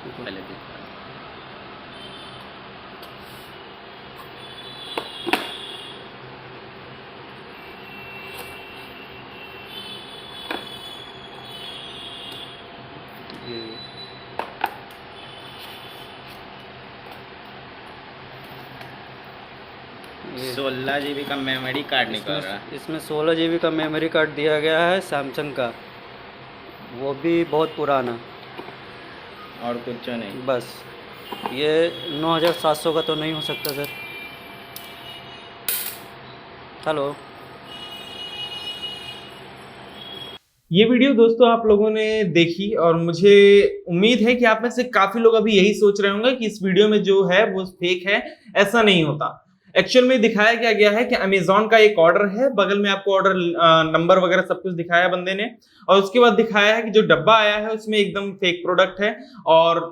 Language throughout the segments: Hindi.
पहले देखा। ये 16 GB का मेमोरी कार्ड निकल रहा है। इसमें 16 GB का मेमोरी कार्ड दिया गया है सैमसंग का, वो भी बहुत पुराना। और कुछ नहीं। बस ये 9700 का तो नहीं हो सकता सर। हेलो। ये वीडियो दोस्तों आप लोगों ने देखी और मुझे उम्मीद है कि आप में से काफी लोग अभी यही सोच रहे होंगे कि इस वीडियो में जो है वो फेक है। ऐसा नहीं होता। एक्चुअल में दिखाया क्या गया है कि अमेजॉन का एक ऑर्डर है, बगल में आपको ऑर्डर नंबर वगैरह सब कुछ दिखाया बंदे ने, और उसके बाद दिखाया है कि जो डब्बा आया है उसमें एकदम फेक प्रोडक्ट है और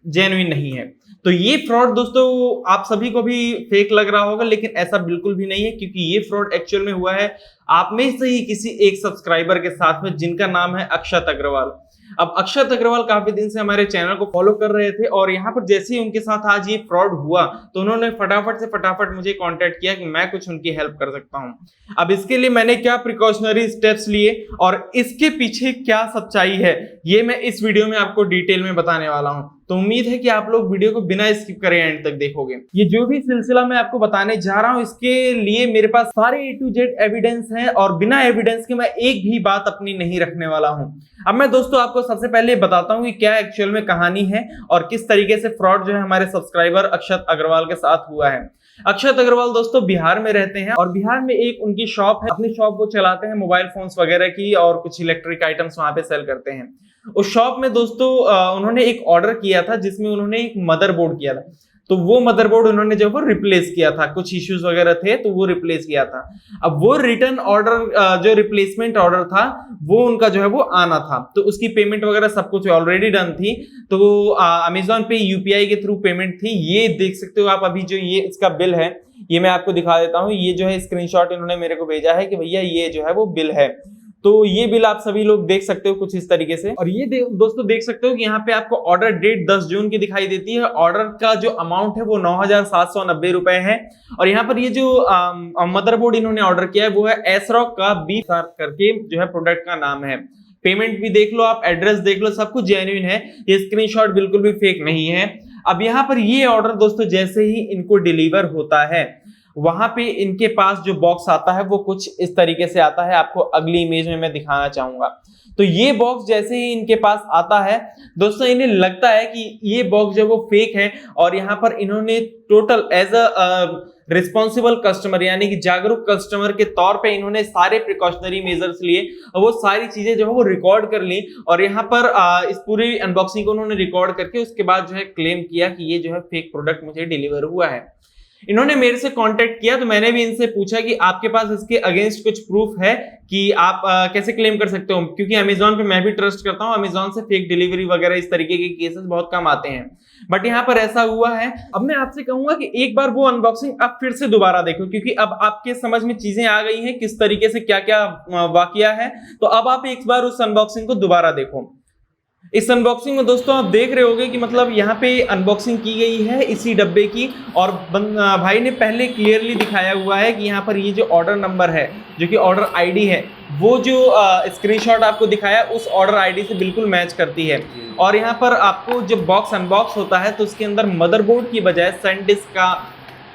जेन्युइन नहीं है। तो ये फ्रॉड दोस्तों आप सभी को भी फेक लग रहा होगा, लेकिन ऐसा बिल्कुल भी नहीं है, क्योंकि ये फ्रॉड एक्चुअल में हुआ है आप में से ही किसी एक सब्सक्राइबर के साथ में, जिनका नाम है अक्षत अग्रवाल। अब अक्षत अग्रवाल काफी दिन से हमारे चैनल को फॉलो कर रहे थे और यहाँ पर जैसे ही उनके साथ आज ये फ्रॉड हुआ तो उन्होंने फटाफट मुझे कांटेक्ट किया कि मैं कुछ उनकी हेल्प कर सकता हूँ। अब इसके लिए मैंने क्या प्रिकॉशनरी स्टेप्स लिए और इसके पीछे क्या सच्चाई है, ये मैं इस वीडियो में आपको डिटेल में बताने वाला हूँ। तो उम्मीद है कि आप लोग वीडियो को बिना स्किप करे एंड तक देखोगे। ये जो भी सिलसिला मैं आपको बताने जा रहा हूँ, इसके लिए मेरे पास सारे A to Z एविडेंस हैं और बिना एविडेंस के मैं एक भी बात अपनी नहीं रखने वाला हूँ। अब मैं दोस्तों आपको सबसे पहले बताता हूँ कि क्या एक्चुअल में कहानी है और किस तरीके से फ्रॉड जो है हमारे सब्सक्राइबर अक्षत अग्रवाल के साथ हुआ है। अक्षत अग्रवाल दोस्तों बिहार में रहते हैं और बिहार में एक उनकी शॉप है। अपनी शॉप वो चलाते हैं मोबाइल फोन्स वगैरह की और कुछ इलेक्ट्रिक आइटम्स वहां पे सेल करते हैं। उस शॉप में दोस्तों उन्होंने एक ऑर्डर किया था जिसमें उन्होंने एक मदरबोर्ड किया था। तो वो मदरबोर्ड उन्होंने जो है रिप्लेस किया था, कुछ इश्यूज वगैरह थे तो वो रिप्लेस किया था। अब वो रिटर्न ऑर्डर जो रिप्लेसमेंट ऑर्डर था वो उनका जो है वो आना था, तो उसकी पेमेंट वगैरह सब कुछ ऑलरेडी डन थी। तो अमेजॉन पे यूपीआई के थ्रू पेमेंट थी। ये देख सकते हो आप, अभी जो ये इसका बिल है ये मैं आपको दिखा देता हूँ। ये जो है स्क्रीनशॉट इन्होंने मेरे को भेजा है कि भैया ये जो है वो बिल है। तो ये बिल आप सभी लोग देख सकते हो कुछ इस तरीके से। और ये दोस्तों देख सकते हो कि यहाँ पे आपको ऑर्डर डेट 10 जून की दिखाई देती है। ऑर्डर का जो अमाउंट है वो 9,790 रुपए है। और यहाँ पर ये जो मदरबोर्ड इन्होंने ऑर्डर किया है वो है एसरॉक का B करके जो है प्रोडक्ट का नाम है। पेमेंट भी देख लो आप, एड्रेस देख लो, सब कुछ जेन्युइन है। ये स्क्रीनशॉट बिल्कुल भी फेक नहीं है। अब यहाँ पर ये ऑर्डर दोस्तों जैसे ही इनको डिलीवर होता है वहां पे इनके पास जो बॉक्स आता है वो कुछ इस तरीके से आता है। आपको अगली इमेज में मैं दिखाना चाहूंगा। तो ये बॉक्स जैसे ही इनके पास आता है दोस्तों, इन्हें लगता है कि ये बॉक्स जो वो फेक है और यहाँ पर इन्होंने total as a responsible customer यानी कि जागरूक कस्टमर के तौर पे इन्होंने सारे प्रिकॉशनरी मेजर्स लिए और वो सारी चीजें जो है वो रिकॉर्ड कर ली और यहाँ पर इस पूरी अनबॉक्सिंग को उन्होंने रिकॉर्ड करके उसके बाद जो है क्लेम किया कि ये जो है फेक प्रोडक्ट मुझे डिलीवर हुआ है। इन्होंने मेरे से कांटेक्ट किया तो मैंने भी इनसे पूछा कि आपके पास इसके अगेंस्ट कुछ प्रूफ है कि आप कैसे क्लेम कर सकते हो, क्योंकि अमेजॉन पे मैं भी ट्रस्ट करता हूं। अमेजॉन से फेक डिलीवरी वगैरह इस तरीके के केसेस बहुत कम आते हैं, बट यहाँ पर ऐसा हुआ है। अब मैं आपसे कहूंगा कि एक बार वो अनबॉक्सिंग आप फिर से दोबारा देखो, क्योंकि अब आपके समझ में चीजें आ गई हैं किस तरीके से क्या क्या वाकया है। तो अब आप एक बार उस अनबॉक्सिंग को दोबारा देखो। इस अनबॉक्सिंग में दोस्तों आप देख रहे होंगे कि मतलब यहाँ पे अनबॉक्सिंग की गई है इसी डब्बे की और भाई ने पहले क्लियरली दिखाया हुआ है कि यहाँ पर ये जो ऑर्डर नंबर है जो कि ऑर्डर आईडी है वो जो स्क्रीनशॉट आपको दिखाया उस ऑर्डर आईडी से बिल्कुल मैच करती है। और यहाँ पर आपको जब बॉक्स अनबॉक्स होता है तो उसके अंदर मदरबोर्ड की बजाय सैनडिस्क का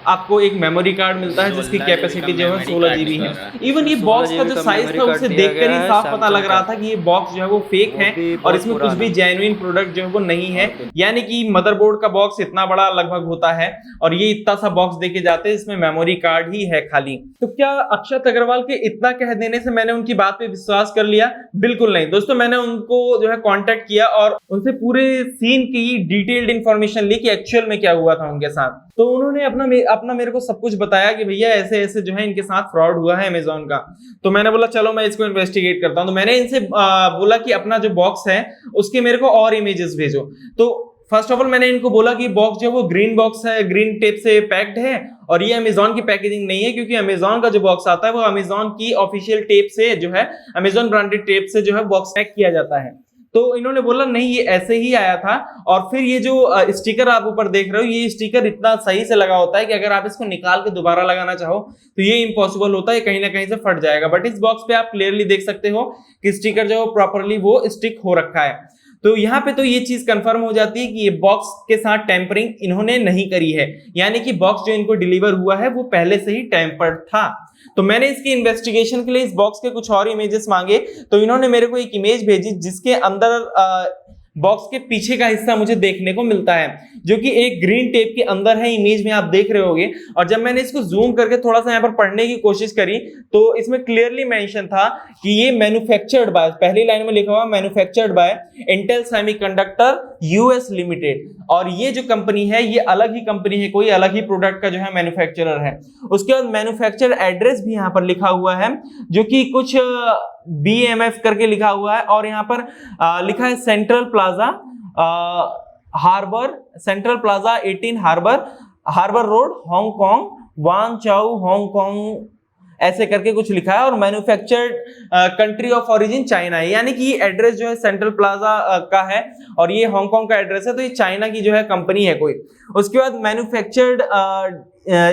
आपको एक मेमोरी कार्ड मिलता है जिसकी कैपेसिटी जो है 16 GB है। इवन ये बॉक्स का जो साइज था उसे देखकर ही साफ पता लग रहा था कि ये बॉक्स जो है वो फेक है और इसमें कुछ भी जेन्युइन प्रोडक्ट जो है वो नहीं है। यानी कि मदरबोर्ड का बॉक्स इतना बड़ा लगभग होता है और ये इतना सा बॉक्स देके जाते हैं, इसमें मेमोरी कार्ड ही है खाली। तो क्या अक्षत अग्रवाल के इतना कह देने से मैंने उनकी बात पे विश्वास कर लिया? बिल्कुल नहीं दोस्तों, मैंने उनको जो है कांटेक्ट किया और उनसे पूरे सीन की डिटेल्ड इंफॉर्मेशन ली कि एक्चुअल में क्या हुआ था उनके साथ। तो उन्होंने अपना मेरे को सब कुछ बताया कि भैया ऐसे ऐसे जो है इनके साथ फ्रॉड हुआ है अमेजॉन का। तो मैंने बोला चलो मैं इसको इन्वेस्टिगेट करता हूं। तो मैंने इनसे बोला कि अपना जो बॉक्स है उसके मेरे को और इमेजेस भेजो। तो फर्स्ट ऑफ ऑल मैंने इनको बोला कि बॉक्स जो है वो ग्रीन बॉक्स है, ग्रीन टेप से पैक्ड है और ये अमेजॉन की पैकेजिंग नहीं है, क्योंकि अमेजॉन का जो बॉक्स आता है वो अमेजॉन की ऑफिशियल टेप से जो है अमेजॉन ब्रांडेड टेप से जो है बॉक्स पैक किया जाता है। तो इन्होंने बोला नहीं ये ऐसे ही आया था। और फिर ये जो स्टिकर आप ऊपर देख रहे हो, ये स्टिकर इतना सही से लगा होता है कि अगर आप इसको निकाल के दोबारा लगाना चाहो तो ये इम्पॉसिबल होता है, कहीं ना कहीं से फट जाएगा। बट इस बॉक्स पे आप क्लियरली देख सकते हो कि स्टिकर जो प्रॉपरली वो स्टिक हो रखा है। तो यहाँ पे तो ये चीज कंफर्म हो जाती है कि ये बॉक्स के साथ टेम्परिंग इन्होंने नहीं करी है, यानी कि बॉक्स जो इनको डिलीवर हुआ है वो पहले से ही टेम्पर्ड था। तो मैंने इसकी इन्वेस्टिगेशन के लिए इस बॉक्स के कुछ और इमेजेस मांगे, तो इन्होंने मेरे को एक इमेज भेजी जिसके अंदर बॉक्स के पीछे का हिस्सा मुझे देखने को मिलता है, जो कि एक ग्रीन टेप के अंदर है। इमेज में आप देख रहे होंगे। और जब मैंने इसको जूम करके थोड़ा सा यहाँ पर पढ़ने की कोशिश करी तो इसमें क्लियरली मेंशन था कि ये मैन्युफैक्चर्ड बाय, पहली लाइन में लिखा हुआ manufactured by Intel semiconductor US limited. और ये जो कंपनी है ये अलग ही कंपनी है, कोई अलग ही प्रोडक्ट का जो है मैन्युफैक्चरर है। उसके बाद मैन्युफैक्चर एड्रेस भी यहाँ पर लिखा हुआ है, जो कि कुछ BMF करके लिखा हुआ है। और यहाँ पर लिखा है Central Plaza Harbour, Central Plaza 18 Harbour Road Hong Kong, Wan Chai Hong Kong, ऐसे करके कुछ लिखा है। और manufactured country of origin China है, यानी कि ये एड्रेस जो है सेंट्रल प्लाजा का है और ये हांगकांग का एड्रेस है, तो ये चाइना की जो है कंपनी है कोई। उसके बाद मैन्युफैक्चर्ड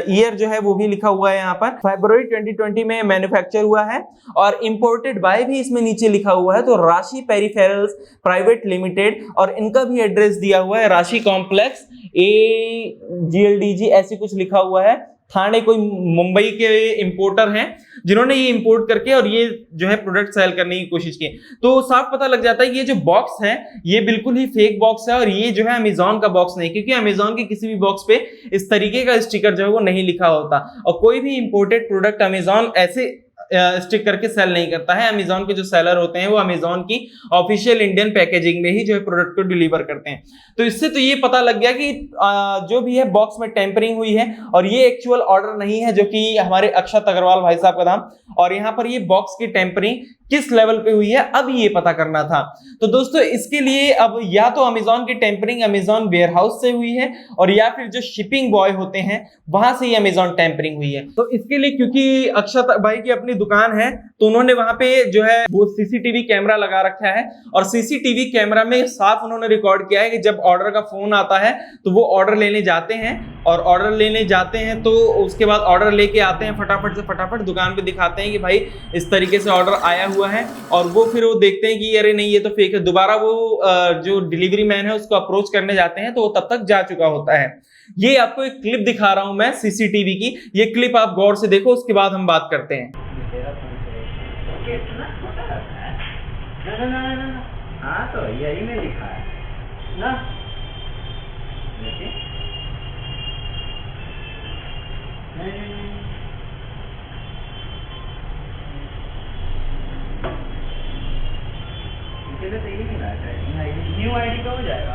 ईयर जो है वो भी लिखा हुआ है यहाँ पर, फरवरी 2020 में मैन्युफैक्चर हुआ है। और इंपोर्टेड बाय भी इसमें नीचे लिखा हुआ है, तो राशि पेरिफेरल्स प्राइवेट लिमिटेड, और इनका भी एड्रेस दिया हुआ है राशि कॉम्प्लेक्स AGLDG ऐसे कुछ लिखा हुआ है। थाने कोई मुंबई के इंपोर्टर हैं जिन्होंने ये इंपोर्ट करके और ये जो है प्रोडक्ट सेल करने की कोशिश की। तो साफ पता लग जाता है कि ये जो बॉक्स है ये बिल्कुल ही फेक बॉक्स है और ये जो है अमेजॉन का बॉक्स नहीं, क्योंकि अमेजॉन के किसी भी बॉक्स पे इस तरीके का स्टिकर जो है वो नहीं लिखा होता। और कोई भी इंपोर्टेड प्रोडक्ट अमेजॉन ऐसे स्टिक करके सेल नहीं करता है। अमेजॉन के जो सेलर होते हैं वो अमेजॉन की ऑफिशियल इंडियन पैकेजिंग में ही जो है प्रोडक्ट को डिलीवर करते हैं। तो इससे तो ये पता लग गया कि जो भी है बॉक्स में टेम्परिंग हुई है और ये एक्चुअल ऑर्डर नहीं है, जो कि हमारे अक्षत अग्रवाल भाई साहब का था। और यहाँ पर ये बॉक्स की टेम्परिंग किस लेवल पे हुई है अब ये पता करना था। तो दोस्तों इसके लिए अब या तो अमेजॉन की टेम्परिंग अमेजॉन वेयरहाउस से हुई है और या फिर जो शिपिंग बॉय होते हैं वहां से ही अमेजॉन टेम्परिंग हुई है। तो इसके लिए क्योंकि अक्षत भाई की अपनी दुकान है तो उन्होंने वहां पे जो है वो सीसीटीवी कैमरा लगा रखा है और सीसीटीवी कैमरा में साफ उन्होंने रिकॉर्ड किया है कि जब ऑर्डर का फोन आता है तो वो ऑर्डर लेने जाते हैं और ऑर्डर लेने जाते हैं तो उसके बाद ऑर्डर लेके आते हैं फटाफट दुकान पे दिखाते हैं कि भाई इस तरीके से ऑर्डर आया हुआ है और वो फिर वो देखते हैं कि अरे नहीं ये तो फेक है। दोबारा वो जो डिलीवरी मैन है उसको अप्रोच करने जाते हैं तो वो तब तक जा चुका होता है। ये आपको एक क्लिप दिखा रहा हूं मैं सीसीटीवी की, ये क्लिप आप गौर से देखो, उसके बाद हम बात करते हैं। हाँ तो यही में लिखा है ना, देखिए तो यही मिला है, न्यू आईडी का हो जाएगा।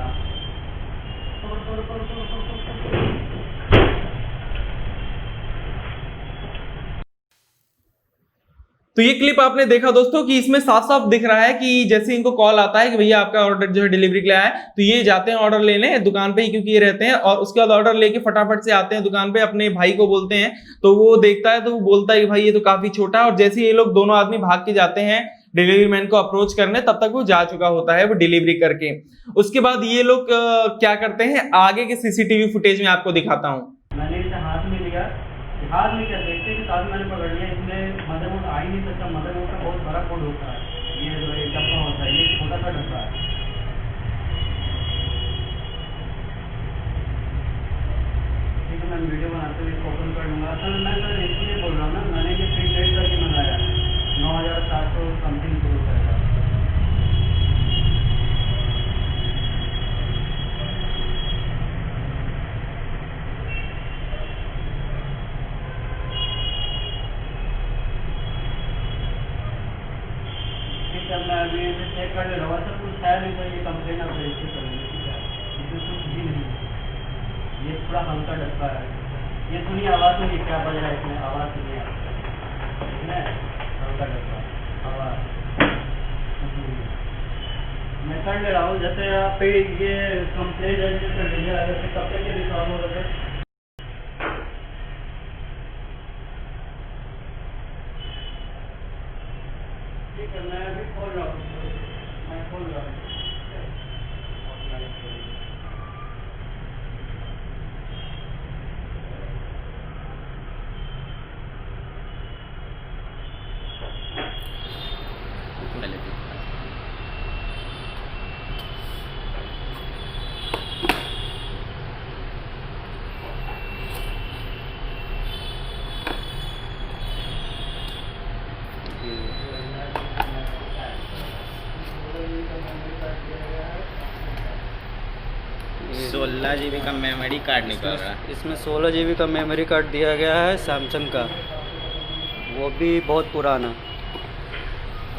तो ये क्लिप आपने देखा दोस्तों कि इसमें साफ साफ दिख रहा है कि जैसे इनको कॉल आता है कि भैया आपका ऑर्डर जो है डिलीवरी के लिए आया है, तो ये जाते हैं ऑर्डर लेने दुकान पे ही, क्योंकि ये रहते हैं, और उसके बाद ऑर्डर लेके फटाफट से आते हैं दुकान पे, अपने भाई को बोलते हैं तो वो देखता है तो वो बोलता है कि भाई ये तो काफी छोटा है। और जैसे ये लोग दोनों आदमी भाग के जाते हैं डिलीवरी मैन को अप्रोच करने, तब तक वो जा चुका होता है वो डिलीवरी करके। उसके बाद ये लोग क्या करते हैं आगे के सीसीटीवी फुटेज में आपको दिखाता हूँ। मैंने इसे हाथ में लिया, हाथ में क्या देखते कि साथ मैंने पकड़ लिया। इसमें मदरबोर्ड आ ही नहीं सकता, मदरबोर्ड का बहुत बड़ा कोड होता है, ये जो एक डब्बा होता है, ये छोटा सा डब्बा है। ठीक है, मैं वीडियो बनाते हुए इसको ओपन कर लूँगा। असल में मैं सर इसलिए बोल रहा हूँ ना, मैंने ये प्रिंट रेट करके मंगाया 9,700 समथिंग रुपये का। मैं अभी इसे चेक कर ले रहा हूँ, सब कुछ है नहीं तो ये कंप्लेन आप रजिस्टर करेंगे, ठीक है। इसमें कुछ भी नहीं है, ये थोड़ा हल्का डब्बा है। ये सुनिए आवाज़ सुनिए क्या बज रहा है इसमें, आवाज़ सुनिए आप, ठीक है, हल्का डब्बा आवाज़ सुनिए। मैं कर ले रहा हूँ, जैसे आप पे ये कंप्लेन रजिस्टर कर लीजिए, अगर कब तक ये रिसॉल्व हो रहा है। ठीक है, मैं अभी खोल रहा हूँ, मैं खोल रहा हूँ। 16 GB का मेमोरी कार्ड निकल रहा है। इसमें 16 GB का मेमोरी कार्ड दिया गया है सैमसंग का, वो भी बहुत पुराना,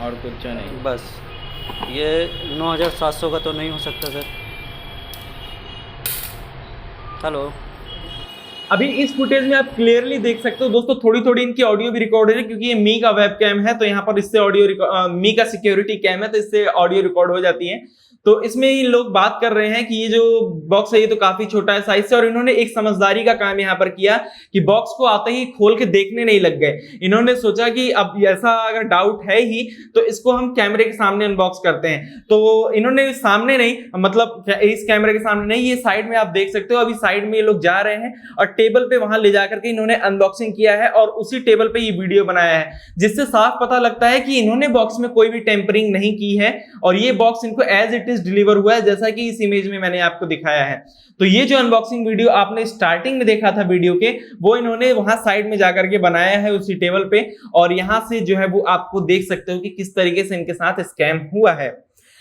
और कुछ नहीं। बस ये 9700 का तो नहीं हो सकता सर। हेलो, अभी इस फुटेज में आप क्लियरली देख सकते हो दोस्तों, थोड़ी थोड़ी इनकी ऑडियो भी रिकॉर्ड है क्योंकि ये मी का वेब कैम है, तो यहाँ पर इससे ऑडियो मी का सिक्योरिटी कैम है, तो इससे ऑडियो रिकॉर्ड हो जाती है। तो इसमें ये लोग बात कर रहे हैं कि ये जो बॉक्स है ये तो काफी छोटा है साइज से, और इन्होंने एक समझदारी का काम यहाँ पर किया कि बॉक्स को आते ही खोल के देखने नहीं लग गए। इन्होंने सोचा कि अब ऐसा अगर डाउट है ही तो इसको हम कैमरे के सामने अनबॉक्स करते हैं। तो इन्होंने सामने नहीं, मतलब इस कैमरे के सामने नहीं, ये साइड में आप देख सकते हो। अभी साइड में ये लोग जा रहे हैं और टेबल पे वहां ले जाकर के इन्होंने अनबॉक्सिंग किया है और उसी टेबल पे ये वीडियो बनाया है, जिससे साफ पता लगता है कि इन्होंने बॉक्स में कोई भी टेम्परिंग नहीं की है और ये बॉक्स इनको एज इट डिलीवर हुआ है, जैसा कि इस इमेज में मैंने आपको दिखाया है। तो ये जो अनबॉक्सिंग वीडियो आपने स्टार्टिंग में देखा था वीडियो के, वो इन्होंने वहां साइड में जाकर के बनाया है उसी टेबल पे, और यहां से जो है वो आपको देख सकते हो कि किस तरीके से इनके साथ स्कैम हुआ है।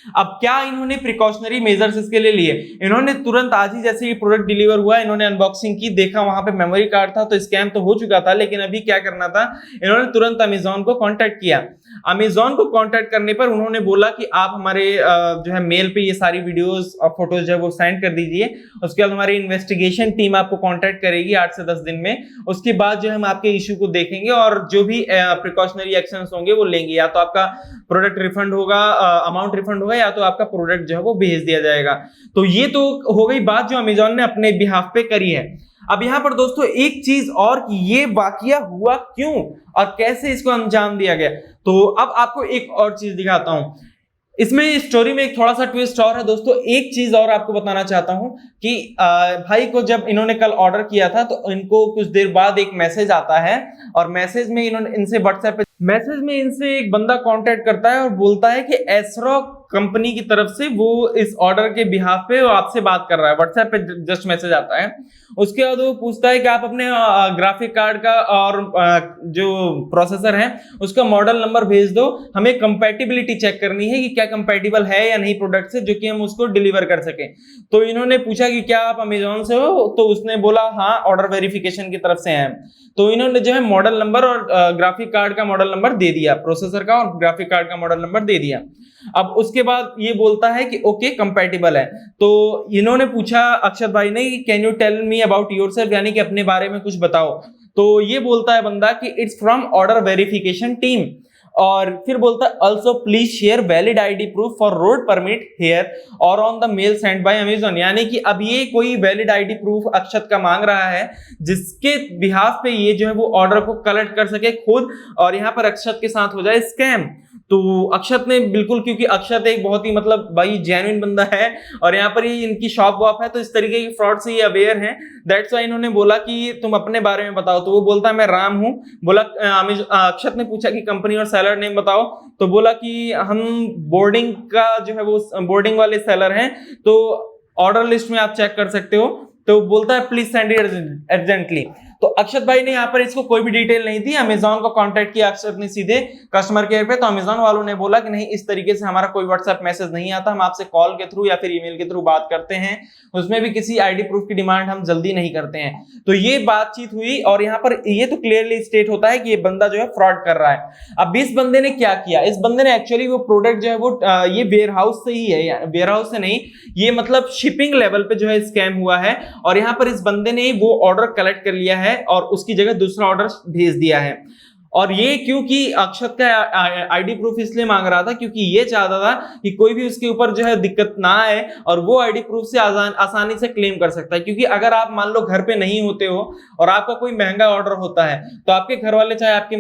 अब क्या इन्होंने प्रिकॉशनरी मेजर्स इसके लिए लिए? इन्होंने तुरंत आज ही जैसे ये प्रोडक्ट डिलीवर हुआ, इन्होंने अनबॉक्सिंग की, देखा वहां पे मेमोरी कार्ड था, तो स्कैम तो हो चुका था, लेकिन अभी क्या करना था, इन्होंने तुरंत अमेजॉन को कांटेक्ट किया। अमेजॉन को कांटेक्ट करने पर उन्होंने बोला कि आप हमारे जो है मेल पे ये सारी वीडियोस और फोटोज जो है वो सेंड कर दीजिए, उसके बाद हमारी इन्वेस्टिगेशन टीम आपको कांटेक्ट करेगी 8 से 10 दिन में। उसके बाद जो हम आपके इशू को देखेंगे और जो भी प्रिकॉशनरी एक्शंस होंगे वो लेंगे, या तो आपका प्रोडक्ट रिफंड होगा, अमाउंट रिफंड होगा, या तो आपका प्रोडक्ट जो है वो भेज दिया जाएगा। तो ये तो हो गई बात जो अमेजॉन ने अपने बिहाफ पे करी है। अब यहां पर दोस्तों एक चीज और कि ये वाकया हुआ क्यों और कैसे इसको अंजाम दिया गया, तो अब आपको एक और चीज दिखाता हूं। इसमें स्टोरी में एक थोड़ा सा ट्विस्ट और है दोस्तों। एक चीज और आपको बताना चाहता हूं कि भाई को जब इन्होंने कल ऑर्डर किया था तो इनको कुछ देर बाद एक मैसेज आता है, और मैसेज में इन्होंने इनसे व्हाट्सएप पे मैसेज में इनसे एक बंदा कांटेक्ट करता है और बोलता है कि एसरॉक कंपनी की तरफ से वो इस ऑर्डर के बिहाफ पे वो आपसे बात कर रहा है। व्हाट्सएप पे जस्ट मैसेज आता है। उसके बाद वो पूछता है कि आप अपने ग्राफिक कार्ड का और जो प्रोसेसर है उसका मॉडल नंबर भेज दो, हमें कंपैटिबिलिटी चेक करनी है कि क्या कंपैटिबल है या नहीं प्रोडक्ट से, जो कि हम उसको डिलीवर कर सके। तो इन्होंने पूछा कि क्या आप अमेजॉन से हो, तो उसने बोला हाँ, ऑर्डर वेरिफिकेशन की तरफ से हैं। तो इन्होंने जो है मॉडल नंबर और ग्राफिक कार्ड का मॉडल नंबर दे दिया, प्रोसेसर का और ग्राफिक कार्ड का मॉडल नंबर दे दिया। अब उसके बाद ये बोलता है कि ओके कंपैटिबल है। तो इन्होंने पूछा अक्षत भाई ने, can you tell me about yourself, यानी कि अपने बारे में कुछ बताओ। तो ये बोलता है बंदा कि it's from order verification team, और फिर बोलता है also please share valid ID proof for road permit here और on the mail send by Amazon. यानी कि अब ये कोई वैलिड आईडी प्रूफ अक्षत का मांग रहा है, जिसके बिहाफ पे ये जो है वो ऑर्डर को कलेक्ट कर सके खुद, और यहाँ पर अक्षत के साथ हो जाए स्कैम। तो अक्षत ने बिल्कुल, क्योंकि अक्षत एक बहुत ही मतलब भाई जेन्युइन बंदा है और यहाँ पर ही इनकी शॉप वॉप है, तो इस तरीके की फ्रॉड से ये अवेयर हैं। दैट्स व्हाई इन्होंने बोला कि तुम अपने बारे में बताओ। तो वो बोलता है मैं राम हूँ। बोला अक्षत ने पूछा कि कंपनी और सेलर नेम बताओ, तो बोला कि हम बोर्डिंग का जो है वो बोर्डिंग वाले सेलर हैं, तो ऑर्डर लिस्ट में आप चेक कर सकते हो। तो बोलता है प्लीज सेंड इट अर्जेंटली। तो अक्षत भाई ने यहाँ पर इसको कोई भी डिटेल नहीं दी, अमेजॉन को कांटेक्ट किया अक्षत ने सीधे कस्टमर केयर पे। तो अमेजॉन वालों ने बोला कि नहीं, इस तरीके से हमारा कोई व्हाट्सएप मैसेज नहीं आता, हम आपसे कॉल के थ्रू या फिर ईमेल के थ्रू बात करते हैं, उसमें भी किसी आईडी प्रूफ की डिमांड हम जल्दी नहीं करते हैं। तो ये बातचीत हुई और यहाँ पर ये तो क्लियरली स्टेट होता है कि ये बंदा जो है फ्रॉड कर रहा है। अब इस बंदे ने क्या किया, इस बंदे ने एक्चुअली वो प्रोडक्ट जो है वो ये वेयर हाउस से ही है, वेयर हाउस से नहीं, ये मतलब शिपिंग लेवल पे जो है स्कैम हुआ है, और यहाँ पर इस बंदे ने वो ऑर्डर कलेक्ट कर लिया है और उसकी जगह दूसरा ऑर्डर भेज दिया है। और ये क्योंकि अक्षत का आईडी प्रूफ इसलिए मांग रहा था क्योंकि ये चाहता था कि कोई भी उसके ऊपर जो है दिक्कत ना आए और वो आईडी प्रूफ से आसानी से क्लेम कर सकता है। क्योंकि अगर आप मान लो घर पे नहीं होते हो और आपका कोई महंगा ऑर्डर होता है, तो आपके घर वाले चाहे आपके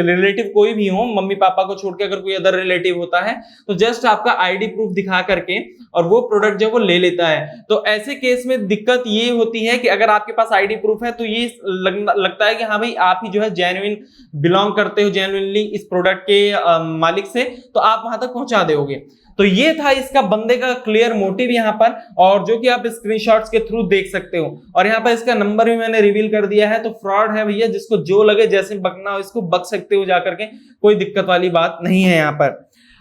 रिलेटिव कोई भी हो, मम्मी पापा को छोड़ के अगर कोई अदर रिलेटिव होता है, तो जस्ट आपका आईडी प्रूफ दिखा करके और वो प्रोडक्ट जो वो ले लेता है। तो ऐसे केस में दिक्कत ये होती है कि अगर आपके पास आईडी प्रूफ है तो ये लगता है कि हाँ भाई आप ही जो है जेन्युइन बिलोंग करते हो जेन्युइनली इस प्रोडक्ट के मालिक से, तो आप वहां तक पहुंचा दोगे। तो ये था इसका बंदे का क्लियर मोटिव यहाँ पर, और जो कि आप स्क्रीनशॉट्स के थ्रू देख सकते हो। और यहाँ पर इसका नंबर भी मैंने रिवील कर दिया है। तो फ्रॉड है भैया, जिसको जो लगे जैसे बकना हो इसको बक सकते हो जाकर के, कोई दिक्कत वाली बात नहीं है यहाँ पर।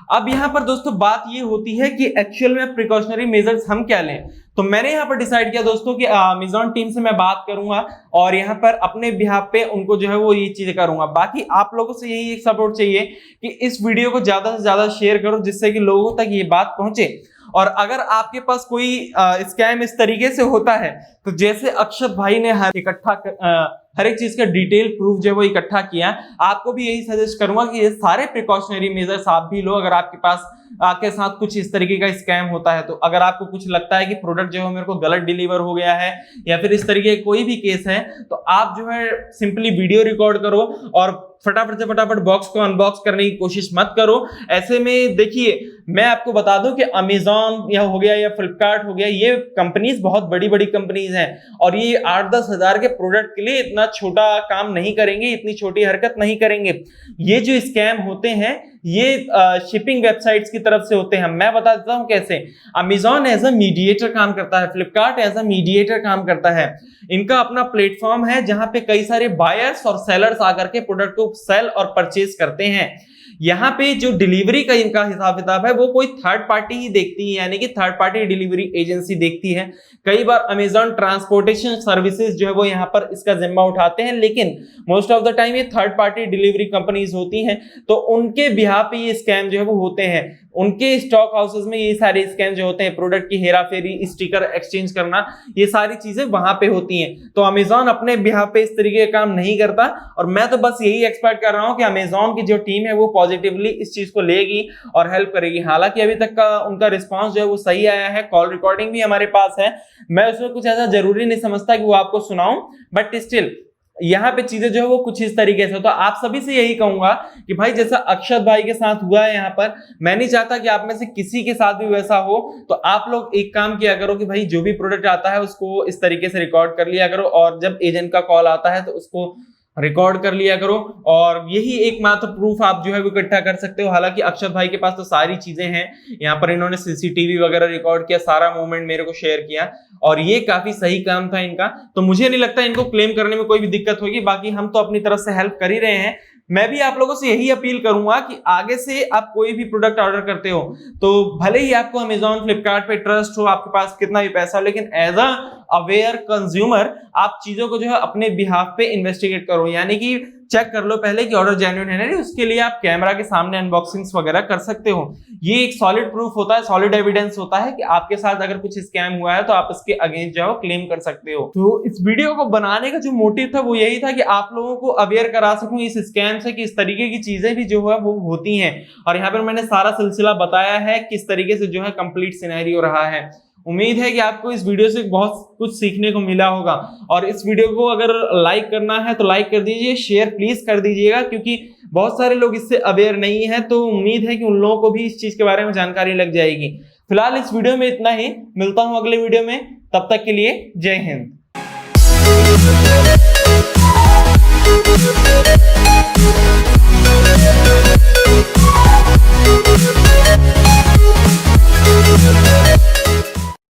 अब यहाँ पर दोस्तों बात ये होती है कि एक्चुअल में प्रिकॉशनरी मेजर्स हम क्या लें। तो मैंने यहाँ पर डिसाइड किया दोस्तों कि अमेज़न टीम से मैं बात करूंगा और यहाँ पर अपने बिहाफ पे उनको जो है वो ये चीजें करूंगा। बाकी आप लोगों से यही एक सपोर्ट चाहिए कि इस वीडियो को ज्यादा से ज्यादा शेयर करो, जिससे कि लोगों तक ये बात पहुंचे। और अगर आपके पास कोई स्कैम इस तरीके से होता है तो जैसे अक्षत भाई ने हर एक चीज का डिटेल प्रूफ जो है वो इकट्ठा किया, आपको भी यही सजेस्ट करूंगा कि ये सारे प्रिकॉशनरी मेजर्स आप भी लो। अगर आपके पास आपके साथ कुछ इस तरीके का स्कैम होता है, तो अगर आपको कुछ लगता है कि प्रोडक्ट जो है मेरे को गलत डिलीवर हो गया है या फिर इस तरीके का कोई भी केस है, तो आप जो है सिंपली वीडियो रिकॉर्ड करो और फटाफट से फटाफट बॉक्स को अनबॉक्स करने की कोशिश मत करो। ऐसे में देखिए, मैं आपको बता दूं कि अमेज़न या हो गया या फ्लिपकार्ट हो गया, ये कंपनीज बहुत बड़ी बड़ी कंपनीज हैं और ये 8-10 हजार के प्रोडक्ट के लिए इतना छोटा काम नहीं करेंगे, इतनी छोटी हरकत नहीं करेंगे। ये जो स्कैम होते हैं ये शिपिंग वेबसाइट्स की तरफ से होते हैं। मैं बता देता हूं कैसे। अमेज़न एज अ मीडिएटर काम करता है, फ्लिपकार्ट एज अ मीडिएटर काम करता है। इनका अपना प्लेटफॉर्म है जहां पे कई सारे बायर्स और सेलर्स आकर के प्रोडक्ट को सेल और परचेज करते हैं। यहाँ पे जो डिलीवरी का इनका हिसाब किताब है वो कोई थर्ड पार्टी ही देखती है, यानी कि थर्ड पार्टी डिलीवरी एजेंसी देखती है। कई बार अमेज़न ट्रांसपोर्टेशन सर्विसेज जो है वो यहाँ पर इसका जिम्मा उठाते हैं, लेकिन मोस्ट ऑफ द टाइम ये थर्ड पार्टी डिलीवरी कंपनीज होती हैं, तो उनके बिहाफ पे ये स्कैम जो है वो होते हैं। उनके स्टॉक हाउसेस में ये सारे स्कैम जो होते हैं, प्रोडक्ट की हेरा फेरी, स्टिकर एक्सचेंज करना, ये सारी चीजें वहां पे होती हैं। तो अमेज़न अपने बिहाफ पे इस तरीके का काम नहीं करता और मैं तो बस यही एक्सपेक्ट कर रहा हूं कि अमेज़न की जो टीम है वो पॉजिटिवली इस चीज को लेगी और हेल्प करेगी। हालांकि अभी तक का उनका रिस्पांस जो है वो सही आया है, कॉल रिकॉर्डिंग भी हमारे पास है। मैं उसमें कुछ ऐसा जरूरी नहीं समझता कि वो आपको सुनाऊं, बट स्टिल यहाँ पे चीजें जो है वो कुछ इस तरीके से। तो आप सभी से यही कहूंगा कि भाई जैसा अक्षत भाई के साथ हुआ है यहाँ पर, मैं नहीं चाहता कि आप में से किसी के साथ भी वैसा हो। तो आप लोग एक काम किया करो कि भाई जो भी प्रोडक्ट आता है उसको इस तरीके से रिकॉर्ड कर लिया करो और जब एजेंट का कॉल आता है तो उसको रिकॉर्ड कर लिया करो, और यही एकमात्र प्रूफ आप जो है वो इकट्ठा कर सकते हो। हालांकि अक्षत भाई के पास तो सारी चीजें हैं, यहाँ पर इन्होंने सीसीटीवी वगैरह रिकॉर्ड किया, सारा मूवमेंट मेरे को शेयर किया और ये काफी सही काम था इनका। तो मुझे नहीं लगता इनको क्लेम करने में कोई भी दिक्कत होगी। बाकी हम तो अपनी तरफ से हेल्प कर ही रहे हैं। मैं भी आप लोगों से यही अपील करूंगा कि आगे से आप कोई भी प्रोडक्ट ऑर्डर करते हो तो भले ही आपको अमेज़न फ्लिपकार्ट पे ट्रस्ट हो, आपके पास कितना भी पैसा हो, लेकिन एज अ अवेयर कंज्यूमर आप चीजों को जो है अपने बिहाफ पे इन्वेस्टिगेट करो, यानी कि चेक कर लो पहले कि ऑर्डर जेन्युइन है नहीं। उसके लिए आप कैमरा के सामने अनबॉक्सिंग्स वगैरह कर सकते हो। ये एक सॉलिड प्रूफ होता है, सॉलिड एविडेंस होता है कि आपके साथ अगर कुछ स्कैम हुआ है तो आप इसके अगेंस्ट जो है क्लेम कर सकते हो। तो इस वीडियो को बनाने का जो मोटिव था वो यही था कि आप लोगों को अवेयर करा सकूं इस स्कैम से कि इस तरीके की चीजें भी जो है वो होती हैं। और यहाँ पर मैंने सारा सिलसिला बताया है किस तरीके से जो है कंप्लीट सिनेरियो रहा है। उम्मीद है कि आपको इस वीडियो से बहुत कुछ सीखने को मिला होगा। और इस वीडियो को अगर लाइक करना है तो लाइक कर दीजिए, शेयर प्लीज कर दीजिएगा, क्योंकि बहुत सारे लोग इससे अवेयर नहीं है। तो उम्मीद है कि उन लोगों को भी इस चीज के बारे में जानकारी लग जाएगी। फिलहाल इस वीडियो में इतना ही, मिलता हूं अगले वीडियो में, तब तक के लिए जय हिंद।